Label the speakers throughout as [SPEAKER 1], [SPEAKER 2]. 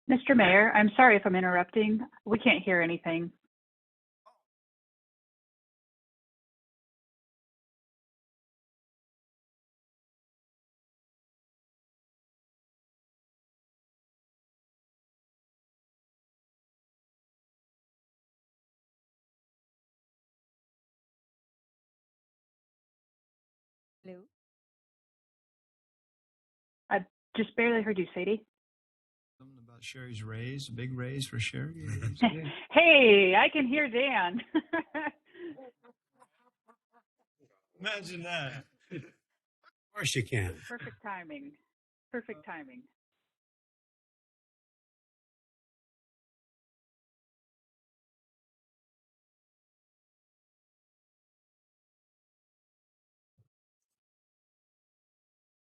[SPEAKER 1] Mr. Mayor, I'm sorry if I'm interrupting. We can't hear anything.
[SPEAKER 2] Hello.
[SPEAKER 1] I just barely heard you, Sadie.
[SPEAKER 3] Something about Sherry's raise, a big raise for Sherry.
[SPEAKER 1] Hey, I can hear Dan.
[SPEAKER 3] Imagine that.
[SPEAKER 4] Of course you can.
[SPEAKER 1] Perfect timing. Perfect timing.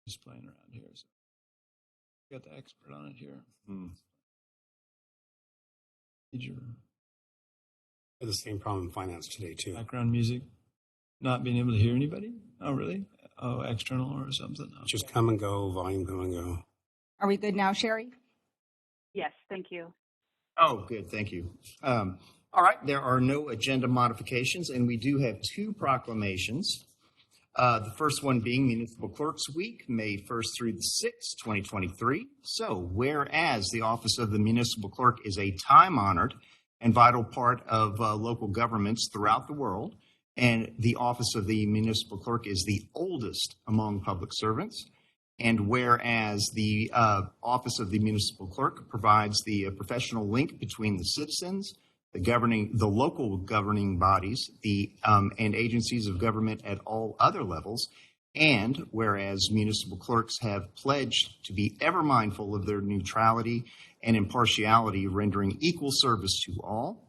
[SPEAKER 3] Just playing around here. So. Got the expert on it here. Did your
[SPEAKER 4] Had the same problem in finance today too.
[SPEAKER 3] background music not being able to hear anybody? Oh, really? Oh, external or something? Okay.
[SPEAKER 4] Just come and go, volume come and go.
[SPEAKER 2] Are we good now, Sherry?
[SPEAKER 1] Yes, thank you.
[SPEAKER 5] Oh, good. Thank you. All right. There are no agenda modifications, and we do have two proclamations. The first one being Municipal Clerks Week, May 1st through the 6th, 2023. So, whereas the Office of the Municipal Clerk is a time-honored and vital part of local governments throughout the world, and the Office of the Municipal Clerk is the oldest among public servants, and whereas the Office of the Municipal Clerk provides the professional link between the citizens, the local governing bodies, and agencies of government at all other levels, and whereas municipal clerks have pledged to be ever mindful of their neutrality and impartiality, rendering equal service to all,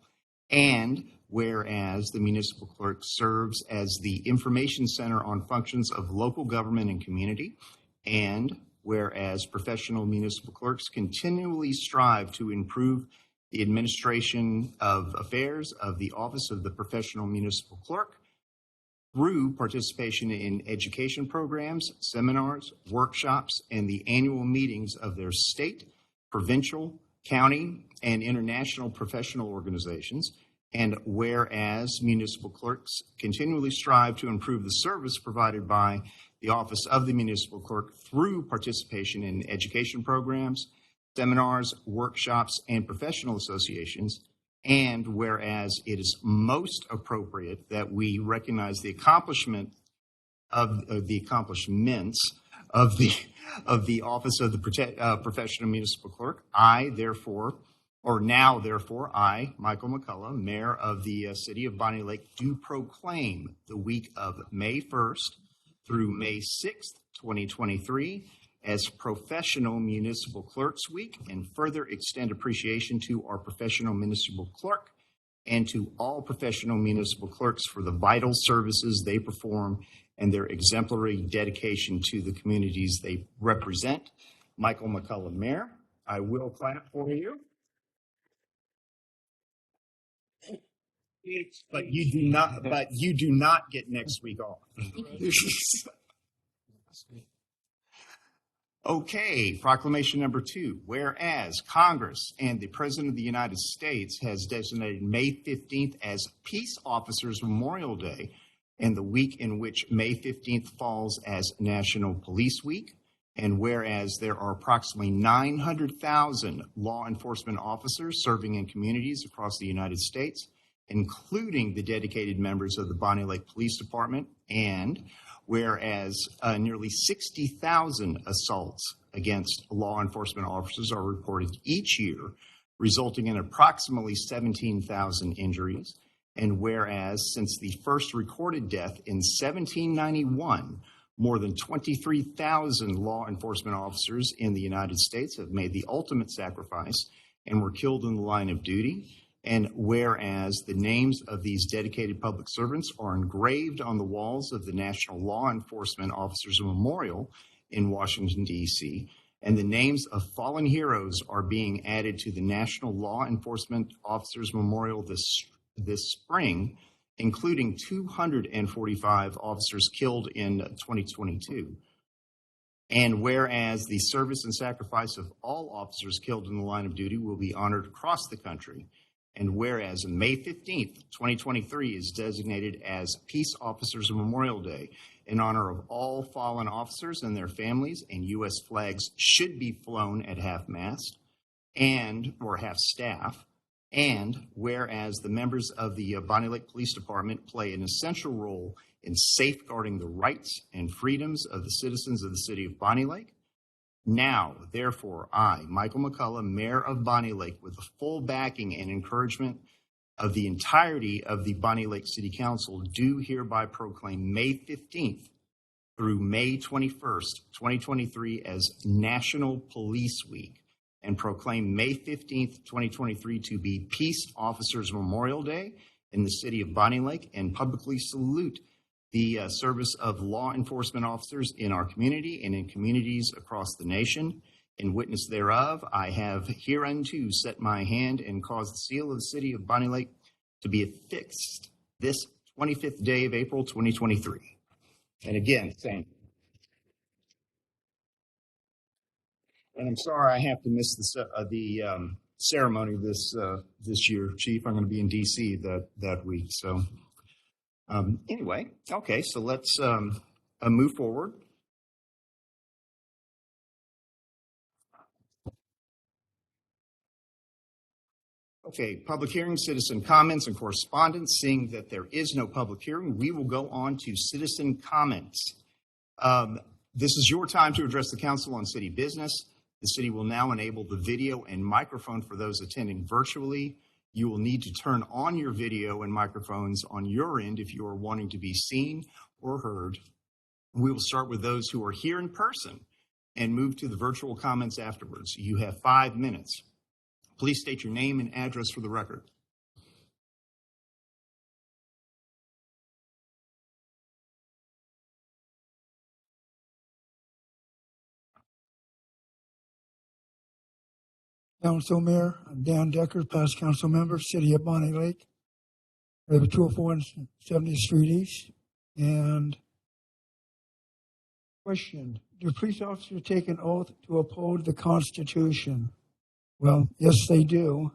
[SPEAKER 5] and whereas the municipal clerk serves as the information center on functions of local government and community, and whereas professional municipal clerks continually strive to improve the administration of affairs of the Office of the Professional Municipal Clerk through participation in education programs, seminars, workshops, and the annual meetings of their state, provincial, county, and international professional organizations. And whereas municipal clerks continually strive to improve the service provided by the Office of the Municipal Clerk through participation in education programs, seminars, workshops, and professional associations, and whereas it is most appropriate that we recognize the accomplishments of the Office of the Professional Municipal Clerk, I, Michael McCullough, Mayor of the City of Bonney Lake, do proclaim the week of May 1st through May 6th, 2023, as Professional Municipal Clerks Week, and further extend appreciation to our professional municipal clerk and to all professional municipal clerks for the vital services they perform and their exemplary dedication to the communities they represent. Michael McCullough, Mayor. I will clap for you. But you do not get next week off. Okay, proclamation number 2. Whereas Congress and the President of the United States has designated May 15th as Peace Officers Memorial Day, and the week in which May 15th falls as National Police Week, and whereas there are approximately 900,000 law enforcement officers serving in communities across the United States, including the dedicated members of the Bonney Lake Police Department, and whereas nearly 60,000 assaults against law enforcement officers are reported each year, resulting in approximately 17,000 injuries, and whereas since the first recorded death in 1791, more than 23,000 law enforcement officers in the United States have made the ultimate sacrifice and were killed in the line of duty. And whereas the names of these dedicated public servants are engraved on the walls of the National Law Enforcement Officers Memorial in Washington, D.C., and the names of fallen heroes are being added to the National Law Enforcement Officers Memorial this spring, including 245 officers killed in 2022. And whereas the service and sacrifice of all officers killed in the line of duty will be honored across the country. And whereas May 15th, 2023 is designated as Peace Officers Memorial Day in honor of all fallen officers and their families, and U.S. flags should be flown at half-mast or half-staff. And whereas the members of the Bonney Lake Police Department play an essential role in safeguarding the rights and freedoms of the citizens of the city of Bonney Lake, now, therefore, I, Michael McCullough, Mayor of Bonney Lake, with the full backing and encouragement of the entirety of the Bonney Lake City Council, do hereby proclaim May 15th through May 21st, 2023 as National Police Week, and proclaim May 15th, 2023 to be Peace Officers Memorial Day in the city of Bonney Lake, and publicly salute the service of law enforcement officers in our community and in communities across the nation. In witness thereof, I have hereunto set my hand and caused the seal of the city of Bonney Lake to be affixed this 25th day of April, 2023. And again, thank you. And I'm sorry I have to miss the ceremony this year, Chief. I'm going to be in D.C. that week. So anyway, okay, so let's move forward. Okay, public hearing, citizen comments, and correspondence. Seeing that there is no public hearing, we will go on to citizen comments. This is your time to address the council on city business. The city will now enable the video and microphone for those attending virtually. You will need to turn on your video and microphones on your end if you are wanting to be seen or heard. We will start with those who are here in person and move to the virtual comments afterwards. You have 5 minutes. Please state your name and address for the record.
[SPEAKER 6] Council Mayor, I'm Dan Decker, past council member, City of Bonney Lake. I live at 204 and 70th Street East. And question, do police officers take an oath to uphold the Constitution? Well, yes, they do.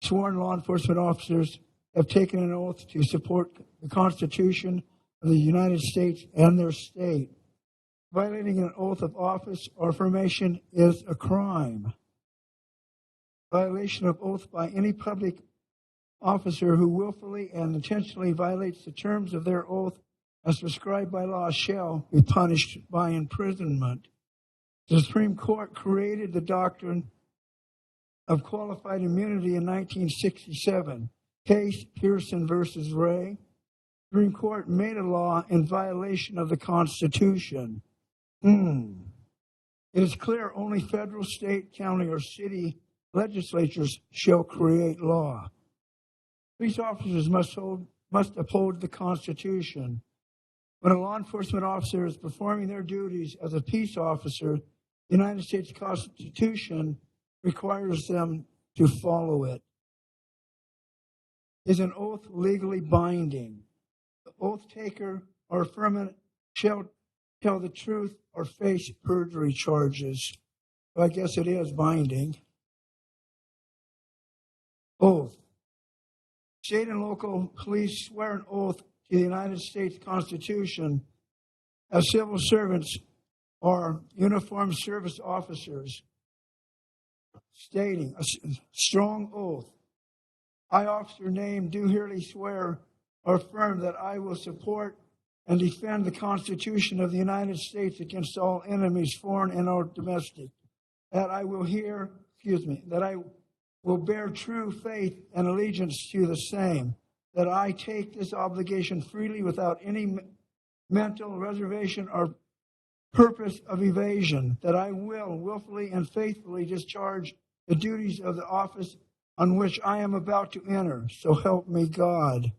[SPEAKER 6] Sworn law enforcement officers have taken an oath to support the Constitution of the United States and their state. Violating an oath of office or affirmation is a crime. Violation of oath by any public officer who willfully and intentionally violates the terms of their oath as prescribed by law shall be punished by imprisonment. The Supreme Court created the doctrine of qualified immunity in 1967. Case Pearson versus Ray. The Supreme Court made a law in violation of the Constitution. It is clear only federal, state, county, or city legislatures shall create law. Police officers must uphold the Constitution. When a law enforcement officer is performing their duties as a peace officer, the United States Constitution requires them to follow it. Is an oath legally binding? The oath taker or affirmant shall tell the truth or face perjury charges. Well, I guess it is binding. Oath. State and local police swear an oath to the United States Constitution as civil servants or uniformed service officers, stating a strong oath. I, officer named, do hereby swear or affirm that I will support and defend the Constitution of the United States against all enemies, foreign and or domestic. That I will will bear true faith and allegiance to the same, that I take this obligation freely without any mental reservation or purpose of evasion, that I will willfully and faithfully discharge the duties of the office on which I am about to enter. So help me God.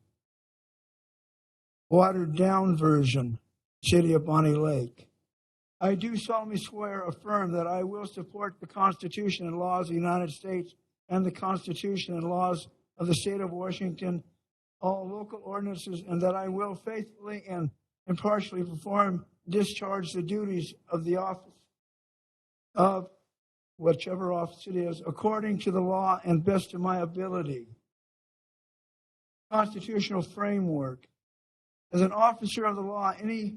[SPEAKER 6] Watered down version, City of Bonney Lake. I do solemnly swear, affirm that I will support the Constitution and laws of the United States and the Constitution and laws of the state of Washington, all local ordinances, and that I will faithfully and impartially perform, discharge the duties of the office of whichever office it is, according to the law and best of my ability. Constitutional framework. As an officer of the law, any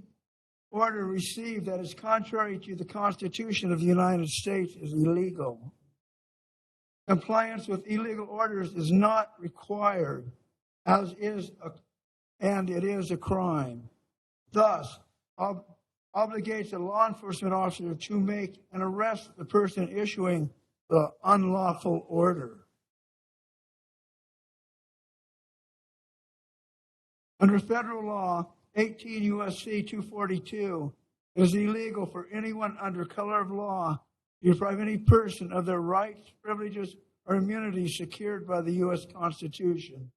[SPEAKER 6] order received that is contrary to the Constitution of the United States is illegal. Compliance with illegal orders is not required, and it is a crime. Thus, obligates a law enforcement officer to make and arrest the person issuing the unlawful order. Under federal law, 18 U.S.C. 242, it is illegal for anyone under color of law to deprive any person of their rights, privileges, or immunities secured by the U.S. Constitution.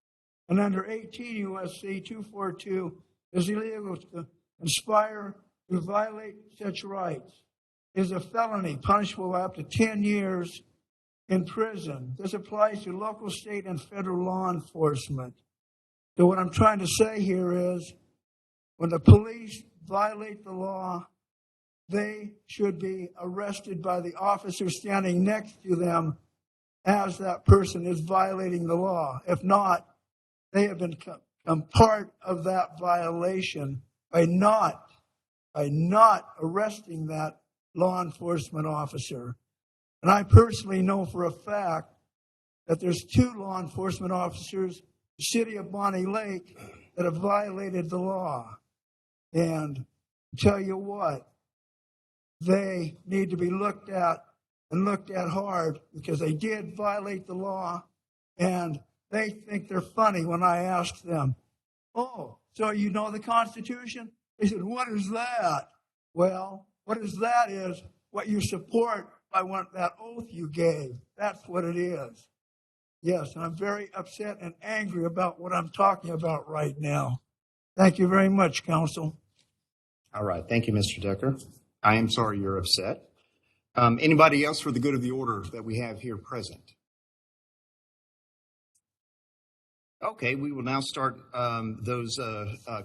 [SPEAKER 6] And under 18 U.S.C. 242, it is illegal to conspire to violate such rights. It is a felony punishable by up to 10 years in prison. This applies to local, state, and federal law enforcement. So what I'm trying to say here is, when the police violate the law, they should be arrested by the officer standing next to them as that person is violating the law. If not, they have become part of that violation by not arresting that law enforcement officer. And I personally know for a fact that there's 2 law enforcement officers in the city of Bonney Lake that have violated the law. And tell you what, they need to be looked at and looked at hard, because they did violate the law, and they think they're funny when I ask them, "Oh, so you know the Constitution?" They said, "What is that?" Well, what is that is what you support by that oath you gave. That's what it is. Yes, and I'm very upset and angry about what I'm talking about right now. Thank you very much, Council.
[SPEAKER 5] All right. Thank you, Mr. Decker. I am sorry you're upset. Anybody else for the good of the order that we have here present? Okay, we will now start those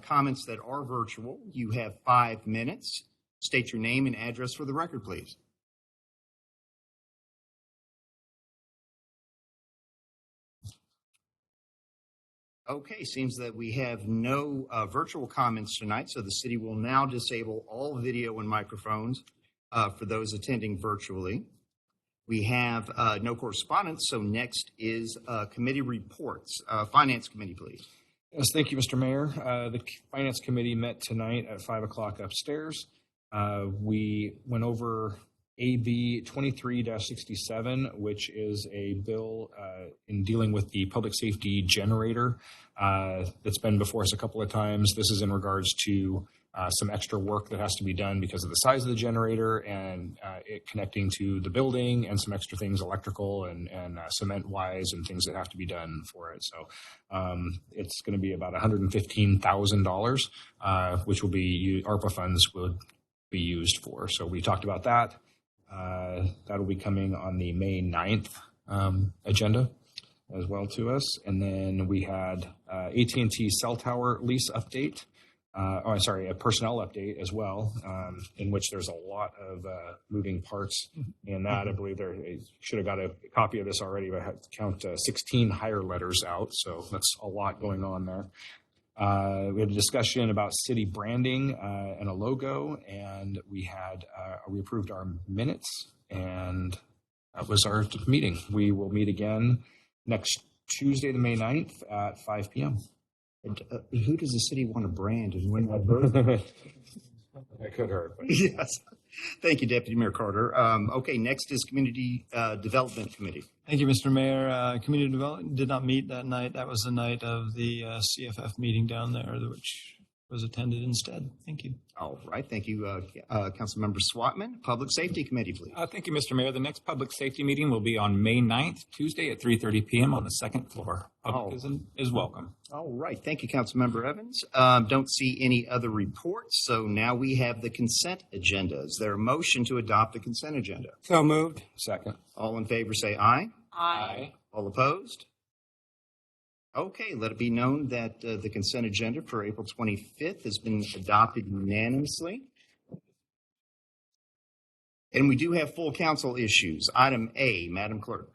[SPEAKER 5] comments that are virtual. You have 5 minutes. State your name and address for the record, please. Okay, seems that we have no virtual comments tonight, so the city will now disable all video and microphones for those attending virtually. We have no correspondence, so next is committee reports. Finance Committee, please.
[SPEAKER 7] Yes, thank you, Mr. Mayor. The Finance Committee met tonight at 5 o'clock upstairs. We went over AB 23-67, which is a bill in dealing with the public safety generator that's been before us a couple of times. This is in regards to some extra work that has to be done because of the size of the generator and it connecting to the building, and some extra things, electrical and cement wise, and things that have to be done for it. So it's going to be about $115,000, which will be ARPA funds would be used for. So we talked about that. That'll be coming on the May 9th agenda as well to us. And then we had AT&T cell tower lease update. A personnel update as well, in which there's a lot of moving parts in that. I believe I should have got a copy of this already, but I had to count 16 hire letters out. So that's a lot going on there. We had a discussion about city branding and a logo, and we approved our minutes, and that was our meeting. We will meet again next Tuesday, the May 9th at 5 p.m.
[SPEAKER 5] Who does the city want to brand and when that birthday?
[SPEAKER 7] That could hurt. But.
[SPEAKER 5] Yes. Thank you, Deputy Mayor Carter. Okay, next is Community Development Committee.
[SPEAKER 3] Thank you, Mr. Mayor. Community Development did not meet that night. That was the night of the CFF meeting down there, which was attended instead. Thank you.
[SPEAKER 5] All right. Thank you, Councilmember Swatman. Public Safety Committee, please.
[SPEAKER 8] Thank you, Mr. Mayor. The next public safety meeting will be on May 9th, Tuesday at 3:30 p.m. on the second floor. Public is welcome.
[SPEAKER 5] All right. Thank you, Councilmember Evans. Don't see any other reports. So now we have the consent agenda. Is there a motion to adopt the consent agenda?
[SPEAKER 8] So moved.
[SPEAKER 7] Second.
[SPEAKER 5] All in favor say aye.
[SPEAKER 8] Aye.
[SPEAKER 5] All opposed? Okay, let it be known that the consent agenda for April 25th has been adopted unanimously. And we do have full council issues. Item A, Madam Clerk.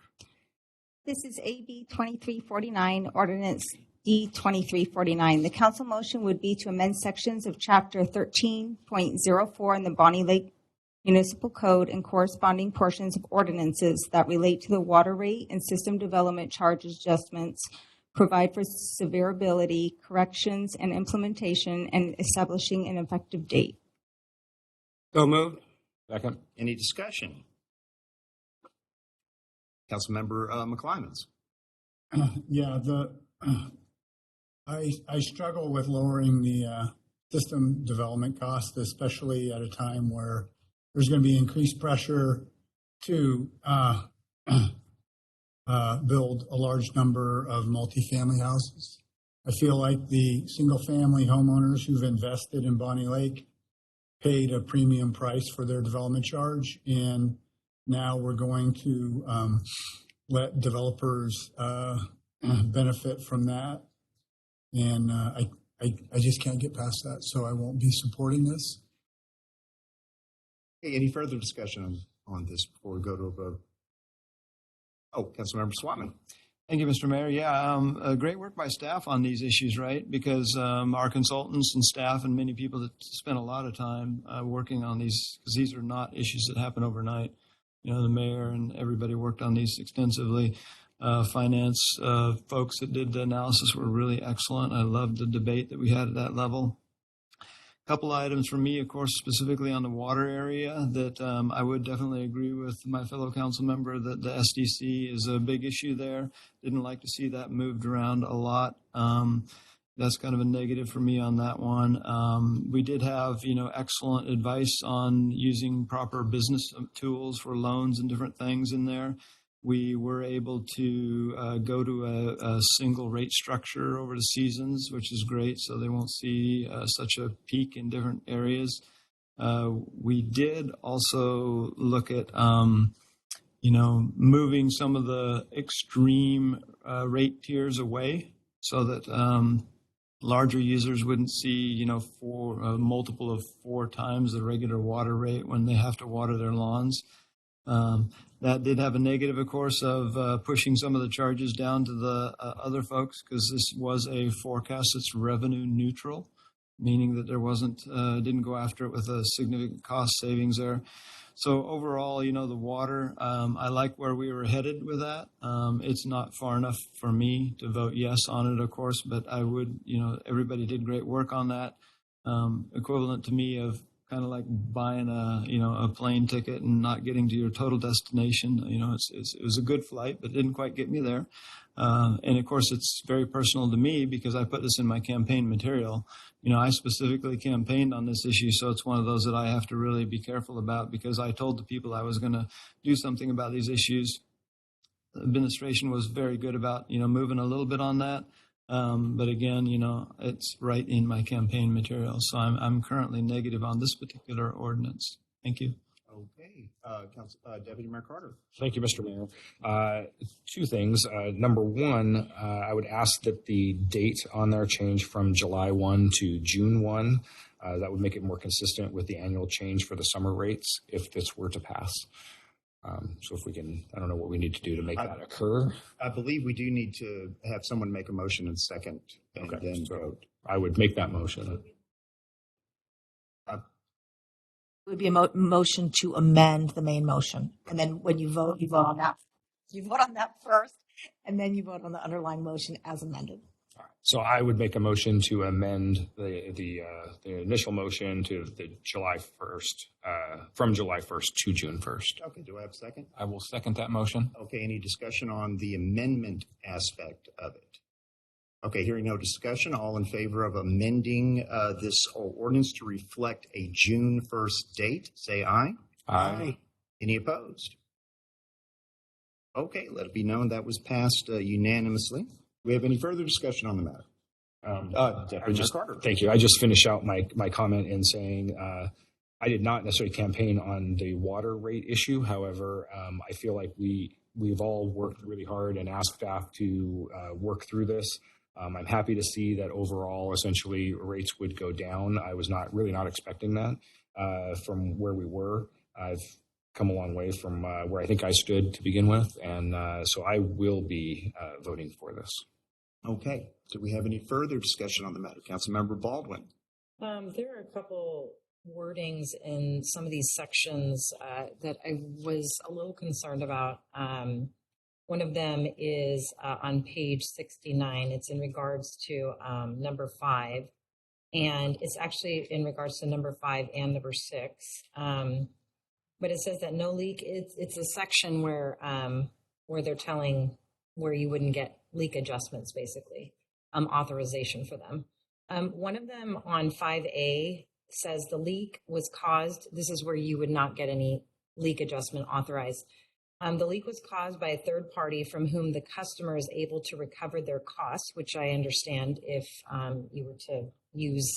[SPEAKER 2] This is AB 2349, Ordinance D 2349. The council motion would be to amend sections of Chapter 13.04 in the Bonney Lake Municipal Code and corresponding portions of ordinances that relate to the water rate and system development charge adjustments, provide for severability, corrections, and implementation, and establishing an effective date.
[SPEAKER 4] So moved.
[SPEAKER 7] Second.
[SPEAKER 5] Any discussion? Councilmember McClymans.
[SPEAKER 9] Yeah, I struggle with lowering the system development cost, especially at a time where there's going to be increased pressure to build a large number of multifamily houses. I feel like the single-family homeowners who've invested in Bonney Lake paid a premium price for their development charge, and now we're going to let developers benefit from that. And I just can't get past that, so I won't be supporting this.
[SPEAKER 5] Okay, any further discussion on this before we go to a vote? Oh, Councilmember Swatman.
[SPEAKER 3] Thank you, Mr. Mayor. Yeah, great work by staff on these issues, right? Because our consultants and staff and many people that spent a lot of time working on these, because these are not issues that happen overnight. You know, the mayor and everybody worked on these extensively. Finance folks that did the analysis were really excellent. I loved the debate that we had at that level. Couple items for me, of course, specifically on the water area that I would definitely agree with my fellow council member that the SDC is a big issue there. Didn't like to see that moved around a lot. That's kind of a negative for me on that one. We did have, excellent advice on using proper business tools for loans and different things in there. We were able to go to a single rate structure over the seasons, which is great, so they won't see such a peak in different areas. We did also look at, moving some of the extreme rate tiers away so that larger users wouldn't see, for a multiple of 4 times the regular water rate when they have to water their lawns. That did have a negative, of course, of pushing some of the charges down to the other folks because this was a forecast that's revenue neutral, meaning that there didn't go after it with a significant cost savings there. So overall, the water, I like where we were headed with that. It's not far enough for me to vote yes on it, of course, but I would, everybody did great work on that. Equivalent to me of kind of like buying a plane ticket and not getting to your total destination. It was a good flight, but it didn't quite get me there. And of course, it's very personal to me because I put this in my campaign material. I specifically campaigned on this issue, so it's one of those that I have to really be careful about because I told the people I was going to do something about these issues. The administration was very good about, moving a little bit on that. But again, it's right in my campaign material. So I'm currently negative on this particular ordinance. Thank you.
[SPEAKER 5] Okay. Deputy Mayor Carter.
[SPEAKER 7] Thank you, Mr. Mayor. 2 things. Number 1, I would ask that the date on there change from July 1 to June 1. That would make it more consistent with the annual change for the summer rates if this were to pass. So if we can, I don't know what we need to do to make that occur.
[SPEAKER 5] I believe we do need to have someone make a motion in second and then vote.
[SPEAKER 7] I would make that motion.
[SPEAKER 10] It would be a motion to amend the main motion. And then when you vote on that. You vote on that first, and then you vote on the underlying motion as amended.
[SPEAKER 7] So I would make a motion to amend the initial motion to the July 1st, from July 1st to June 1st.
[SPEAKER 5] Okay, do I have a second?
[SPEAKER 8] I will second that motion.
[SPEAKER 5] Okay, any discussion on the amendment aspect of it? Okay, hearing no discussion, all in favor of amending this ordinance to reflect a June 1st date, say aye.
[SPEAKER 7] Aye.
[SPEAKER 5] Any opposed? Okay, let it be known that was passed unanimously. Do we have any further discussion on the matter? Carter.
[SPEAKER 7] Thank you. I just finish out my comment in saying I did not necessarily campaign on the water rate issue. However, I feel like we've all worked really hard and asked staff to work through this. I'm happy to see that overall, essentially, rates would go down. I was not expecting that from where we were. I've come a long way from where I think I stood to begin with. And so I will be voting for this.
[SPEAKER 5] Okay. Do we have any further discussion on the matter? Councilmember Baldwin.
[SPEAKER 11] There are a couple wordings in some of these sections that I was a little concerned about. One of them is on page 69. It's in regards to number 5. And it's actually in regards to number 5 and number 6. But it says that no leak, it's a section where they're telling where you wouldn't get leak adjustments, basically, authorization for them. One of them on 5A says the leak was caused, this is where you would not get any leak adjustment authorized. The leak was caused by a third party from whom the customer is able to recover their costs, which I understand if you were to use,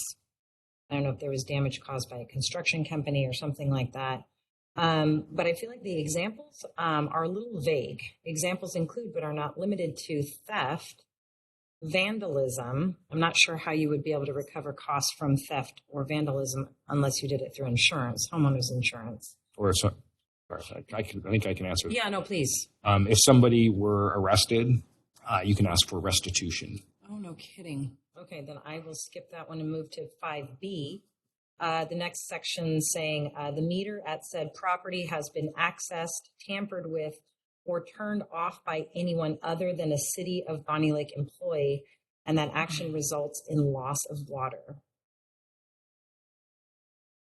[SPEAKER 11] I don't know if there was damage caused by a construction company or something like that. But I feel like the examples are a little vague. Examples include, but are not limited to theft, vandalism. I'm not sure how you would be able to recover costs from theft or vandalism unless you did it through insurance, homeowners insurance.
[SPEAKER 7] Or so, I think I can answer that.
[SPEAKER 11] Yeah, no, please.
[SPEAKER 7] If somebody were arrested, you can ask for restitution.
[SPEAKER 11] Oh, no kidding. Okay, then I will skip that one and move to 5B. The next section saying the meter at said property has been accessed, tampered with, or turned off by anyone other than a City of Bonney Lake employee, and that action results in loss of water.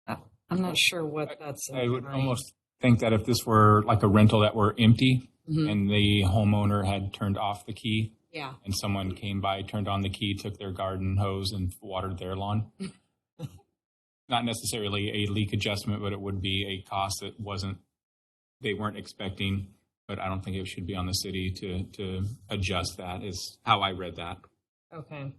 [SPEAKER 11] I'm not sure what that's.
[SPEAKER 8] I would almost think that if this were like a rental that were empty and the homeowner had turned off the key,
[SPEAKER 11] Yeah.
[SPEAKER 8] and someone came by, turned on the key, took their garden hose and watered their lawn. Not necessarily a leak adjustment, but it would be a cost that they weren't expecting. But I don't think it should be on the city to adjust that, is how I read that.
[SPEAKER 11] Okay.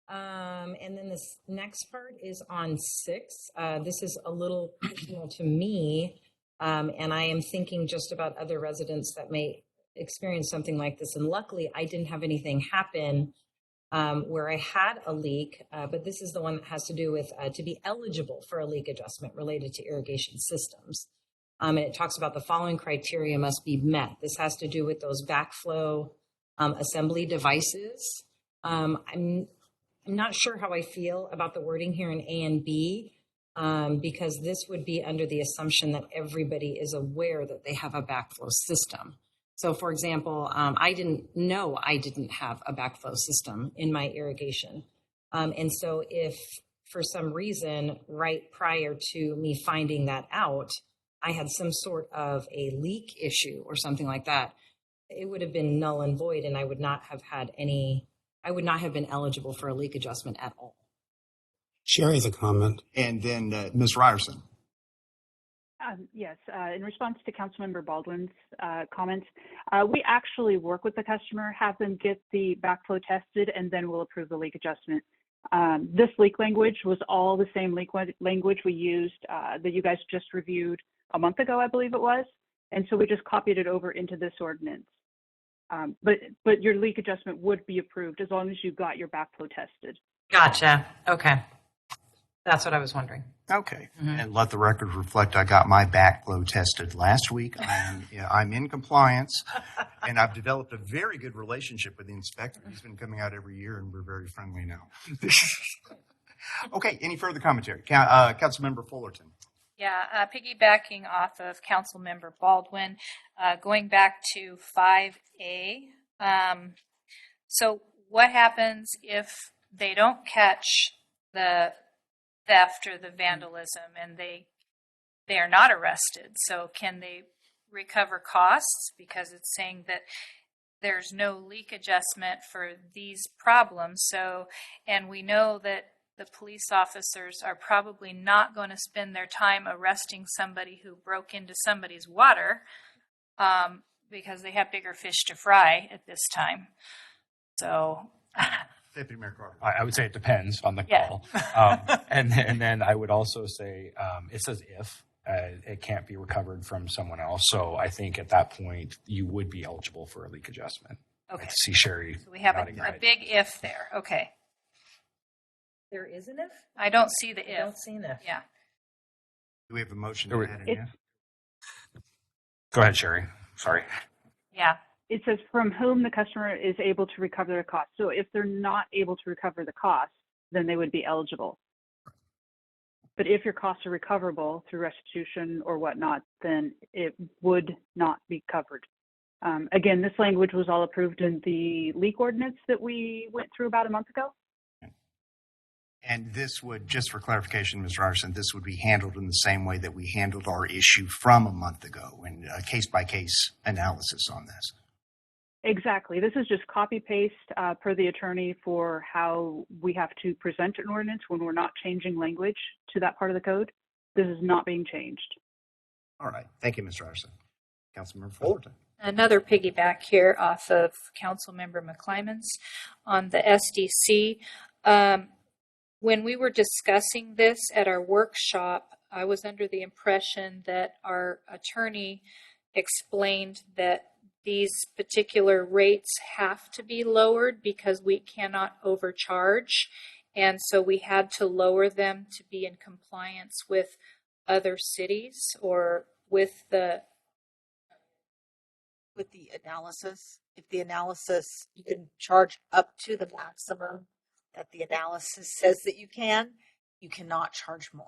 [SPEAKER 11] And then this next part is on 6. This is a little personal to me, and I am thinking just about other residents that may experience something like this. And luckily, I didn't have anything happen where I had a leak, but this is the one that has to do with to be eligible for a leak adjustment related to irrigation systems. And it talks about the following criteria must be met. This has to do with those backflow assembly devices. I'm not sure how I feel about the wording here in A and B, because this would be under the assumption that everybody is aware that they have a backflow system. So, for example, I didn't know I didn't have a backflow system in my irrigation. And so if for some reason, right prior to me finding that out, I had some sort of a leak issue or something like that, it would have been null and void, and I would not have been eligible for a leak adjustment at all.
[SPEAKER 4] Sherry has a comment.
[SPEAKER 5] And then Ms. Ryerson.
[SPEAKER 1] Yes, in response to Councilmember Baldwin's comments, we actually work with the customer, have them get the backflow tested, and then we'll approve the leak adjustment. This leak language was all the same leak language we used that you guys just reviewed a month ago, I believe it was. And so we just copied it over into this ordinance. But your leak adjustment would be approved as long as you got your backflow tested.
[SPEAKER 11] Gotcha. Okay. That's what I was wondering.
[SPEAKER 5] Okay. And let the record reflect I got my backflow tested last week. I'm in compliance, and I've developed a very good relationship with the inspector. He's been coming out every year, and we're very friendly now. Okay. Any further commentary? Councilmember Fullerton.
[SPEAKER 12] Yeah, piggybacking off of Councilmember Baldwin, going back to 5A. So what happens if they don't catch the theft or the vandalism and they are not arrested? So can they recover costs? Because it's saying that there's no leak adjustment for these problems. So, and we know that the police officers are probably not going to spend their time arresting somebody who broke into somebody's water because they have bigger fish to fry at this time. So,
[SPEAKER 5] Deputy Mayor Carter.
[SPEAKER 7] I would say it depends on the call. And then I would also say it says if it can't be recovered from someone else. So I think at that point you would be eligible for a leak adjustment.
[SPEAKER 12] Okay.
[SPEAKER 7] I see Sherry.
[SPEAKER 12] So we have a big if there. Okay.
[SPEAKER 11] There is an if?
[SPEAKER 12] I don't see the if.
[SPEAKER 11] I don't see an if.
[SPEAKER 12] Yeah.
[SPEAKER 5] Do we have a motion to add an if?
[SPEAKER 7] Go ahead, Sherry. Sorry.
[SPEAKER 12] Yeah.
[SPEAKER 1] It says from whom the customer is able to recover their costs. So if they're not able to recover the costs, then they would be eligible. But if your costs are recoverable through restitution or whatnot, then it would not be covered. Again, this language was all approved in the leak ordinance that we went through about a month ago.
[SPEAKER 5] And this would, just for clarification, Mr. Anderson, this would be handled in the same way that we handled our issue from a month ago, and a case-by-case analysis on this.
[SPEAKER 1] Exactly. This is just copy paste per the attorney for how we have to present an ordinance when we're not changing language to that part of the code. This is not being changed.
[SPEAKER 5] All right. Thank you, Mr. Anderson. Councilmember Fullerton.
[SPEAKER 12] Another piggyback here off of Councilmember McClymon's on the SDC. When we were discussing this at our workshop, I was under the impression that our attorney explained that these particular rates have to be lowered because we cannot overcharge. And so we had to lower them to be in compliance with other cities or with the
[SPEAKER 10] analysis. If the analysis, you can charge up to the maximum that the analysis says that you cannot charge more.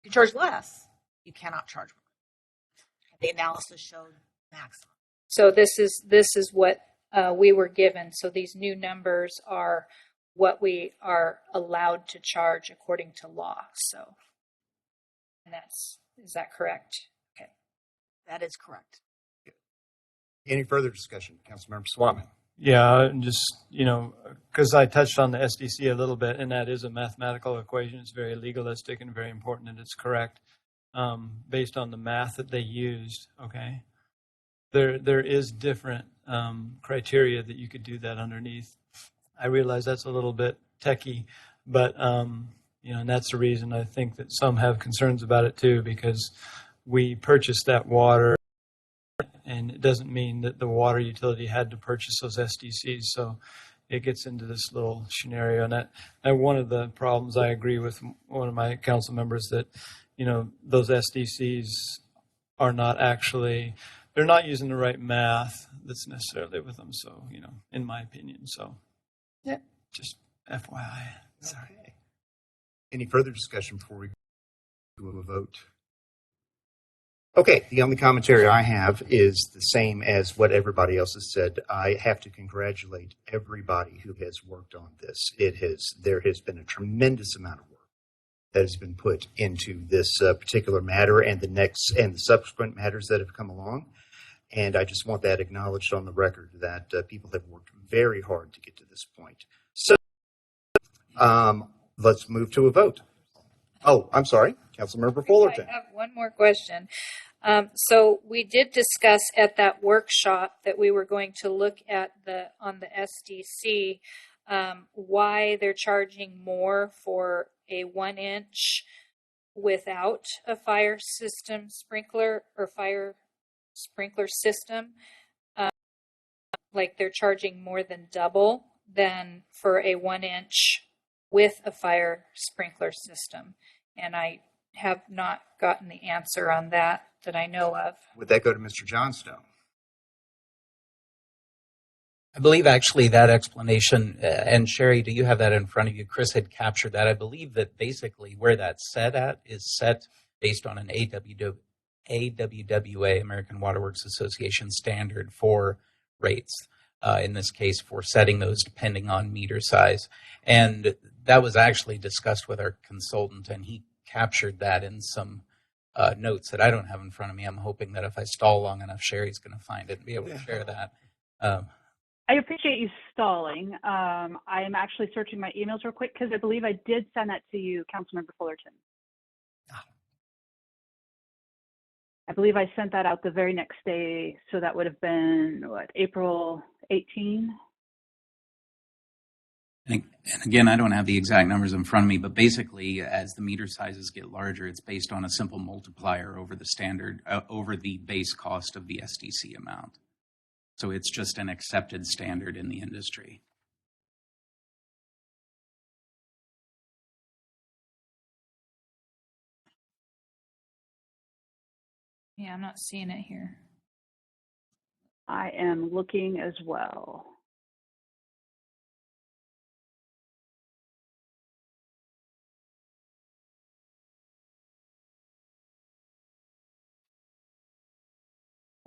[SPEAKER 10] You can charge less, you cannot charge more. The analysis showed maximum.
[SPEAKER 12] So this is what we were given. So these new numbers are what we are allowed to charge according to law. So, and is that correct? Okay.
[SPEAKER 10] That is correct.
[SPEAKER 5] Any further discussion? Councilmember Swatman.
[SPEAKER 3] Yeah, just, because I touched on the SDC a little bit, and that is a mathematical equation. It's very legalistic and very important, and it's correct based on the math that they used, okay? There is different criteria that you could do that underneath. I realize that's a little bit techie, but, and that's the reason I think that some have concerns about it too, because we purchased that water, and it doesn't mean that the water utility had to purchase those SDCs. So it gets into this little scenario. And one of the problems, I agree with one of my council members that, those SDCs are not actually, they're not using the right math that's necessarily with them. So, in my opinion. So, yeah, just FYI. Sorry.
[SPEAKER 5] Okay. Any further discussion before we go to a vote? Okay, the only commentary I have is the same as what everybody else has said. I have to congratulate everybody who has worked on this. There has been a tremendous amount of work that has been put into this particular matter and the subsequent matters that have come along. And I just want that acknowledged on the record that people have worked very hard to get to this point. So let's move to a vote. Oh, I'm sorry, Councilmember Fullerton.
[SPEAKER 12] I have one more question. So we did discuss at that workshop that we were going to look at on the SDC why they're charging more for a 1-inch without a fire system sprinkler or fire sprinkler system. Like they're charging more than double than for a 1-inch with a fire sprinkler system. And I have not gotten the answer on that I know of.
[SPEAKER 5] Would that go to Mr. Johnstone?
[SPEAKER 13] I believe actually that explanation, and Sherry, do you have that in front of you? Chris had captured that. I believe that basically where that's set at is set based on an AWWA, American Water Works Association standard for rates. In this case, for setting those depending on meter size. And that was actually discussed with our consultant, and he captured that in some notes that I don't have in front of me. I'm hoping that if I stall long enough, Sherry's going to find it and be able to share that.
[SPEAKER 1] I appreciate you stalling. I am actually searching my emails real quick because I believe I did send that to you, Councilmember Fullerton. I believe I sent that out the very next day, so that would have been, April 18?
[SPEAKER 13] And again, I don't have the exact numbers in front of me, but basically, as the meter sizes get larger, it's based on a simple multiplier over the standard, over the base cost of the SDC amount. So it's just an accepted standard in the industry.
[SPEAKER 12] Yeah, I'm not seeing it here.
[SPEAKER 1] I am looking as well.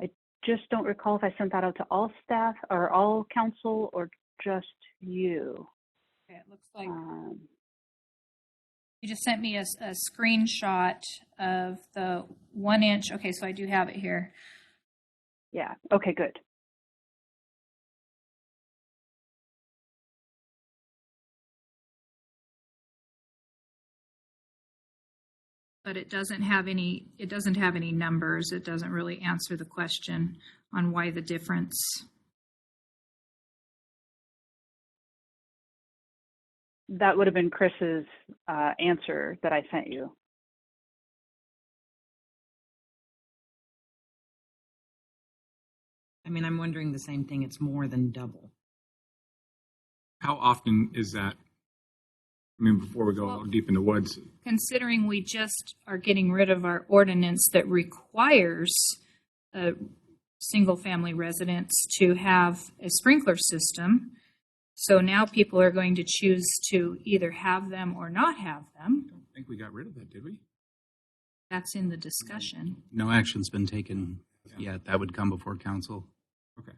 [SPEAKER 1] I just don't recall if I sent that out to all staff or all council or just you.
[SPEAKER 12] Okay, it looks like you just sent me a screenshot of the 1 inch. Okay, so I do have it here.
[SPEAKER 1] Yeah, okay, good.
[SPEAKER 12] But it doesn't have any numbers. It doesn't really answer the question on why the difference.
[SPEAKER 1] That would have been Chris's answer that I sent you.
[SPEAKER 11] I mean, I'm wondering the same thing. It's more than double.
[SPEAKER 8] How often is that? I mean, before we go deep in the woods.
[SPEAKER 12] Considering we just are getting rid of our ordinance that requires single-family residents to have a sprinkler system, so now people are going to choose to either have them or not have them.
[SPEAKER 8] I don't think we got rid of that, did we?
[SPEAKER 12] That's in the discussion.
[SPEAKER 13] No action's been taken yet. That would come before council.
[SPEAKER 8] Okay.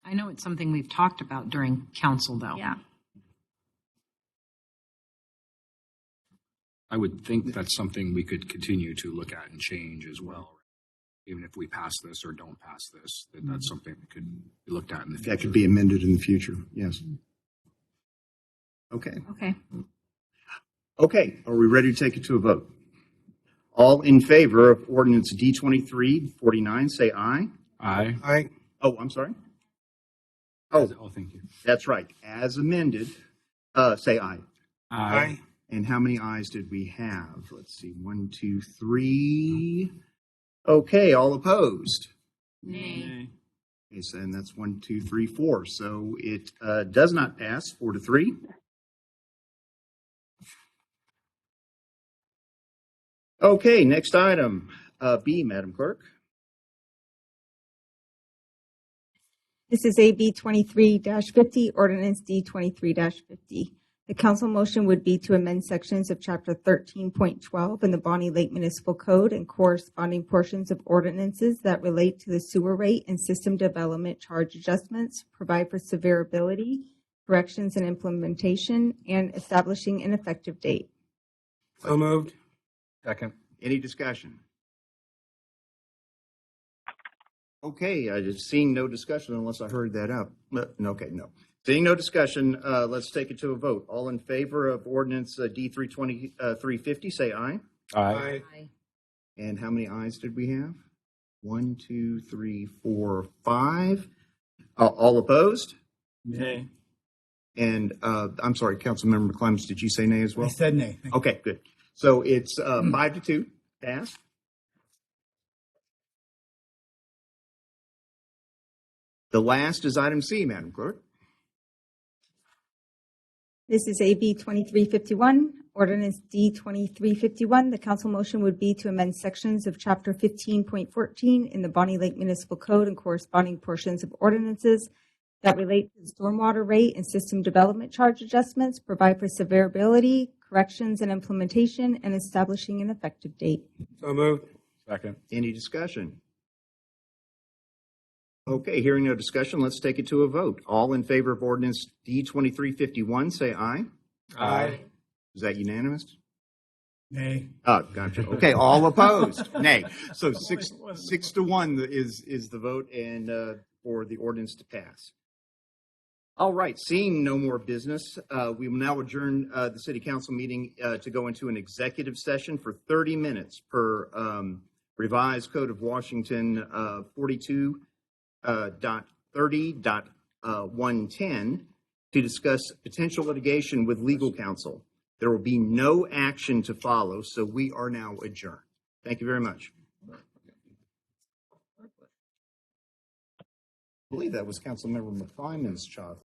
[SPEAKER 11] I know it's something we've talked about during council, though.
[SPEAKER 12] Yeah.
[SPEAKER 7] I would think that's something we could continue to look at and change as well. Even if we pass this or don't pass this, that's something that could be looked at in the future.
[SPEAKER 5] That could be amended in the future, yes. Okay.
[SPEAKER 12] Okay.
[SPEAKER 5] Okay, are we ready to take it to a vote? All in favor of ordinance D-2349, say aye.
[SPEAKER 7] Aye.
[SPEAKER 4] Aye.
[SPEAKER 5] Oh, I'm sorry. Oh,
[SPEAKER 7] Thank you.
[SPEAKER 5] that's right. As amended, say aye.
[SPEAKER 4] Aye.
[SPEAKER 5] And how many ayes did we have? Let's see, 1, 2, 3. Okay, all opposed?
[SPEAKER 12] Nay.
[SPEAKER 5] Okay, so, and that's 1, 2, 3, 4. So it does not pass 4-3. Okay, next item, B, Madam Clerk.
[SPEAKER 2] This is AB 23-50, Ordinance D 23-50. The council motion would be to amend sections of Chapter 13.12 in the Bonney Lake Municipal Code and corresponding portions of ordinances that relate to the sewer rate and system development charge adjustments, provide for severability, corrections and implementation, and establishing an effective date.
[SPEAKER 4] So moved.
[SPEAKER 7] Second.
[SPEAKER 5] Any discussion? Okay, I just seeing no discussion unless I heard that up. Okay, no. Seeing no discussion, let's take it to a vote. All in favor of ordinance D 350, say aye.
[SPEAKER 7] Aye.
[SPEAKER 11] Aye.
[SPEAKER 5] And how many ayes did we have? 1, 2, 3, 4, 5. All opposed?
[SPEAKER 3] Nay.
[SPEAKER 5] And I'm sorry, Councilmember McClemens, did you say nay as well?
[SPEAKER 9] I said nay. Thank you.
[SPEAKER 5] Okay, good. So it's 5-2, pass. The last is item C, Madam Clerk.
[SPEAKER 2] This is AB 2351, Ordinance D 2351. The council motion would be to amend sections of Chapter 15.14 in the Bonney Lake Municipal Code and corresponding portions of ordinances that relate to the stormwater rate and system development charge adjustments, provide for severability, corrections and implementation, and establishing an effective date.
[SPEAKER 4] So moved.
[SPEAKER 7] Second.
[SPEAKER 5] Any discussion? Okay, hearing no discussion, let's take it to a vote. All in favor of ordinance D 2351, say aye.
[SPEAKER 4] Aye.
[SPEAKER 5] Is that unanimous?
[SPEAKER 9] Nay.
[SPEAKER 5] Oh, gotcha. Okay, all opposed? Nay. So 6-1 is the vote and for the ordinance to pass. All right, seeing no more business, we will now adjourn the city council meeting to go into an executive session for 30 minutes per revised Code of Washington 42.30.110 to discuss potential litigation with legal counsel. There will be no action to follow, so we are now adjourned. Thank you very much. I believe that was Councilmember McClymon's job.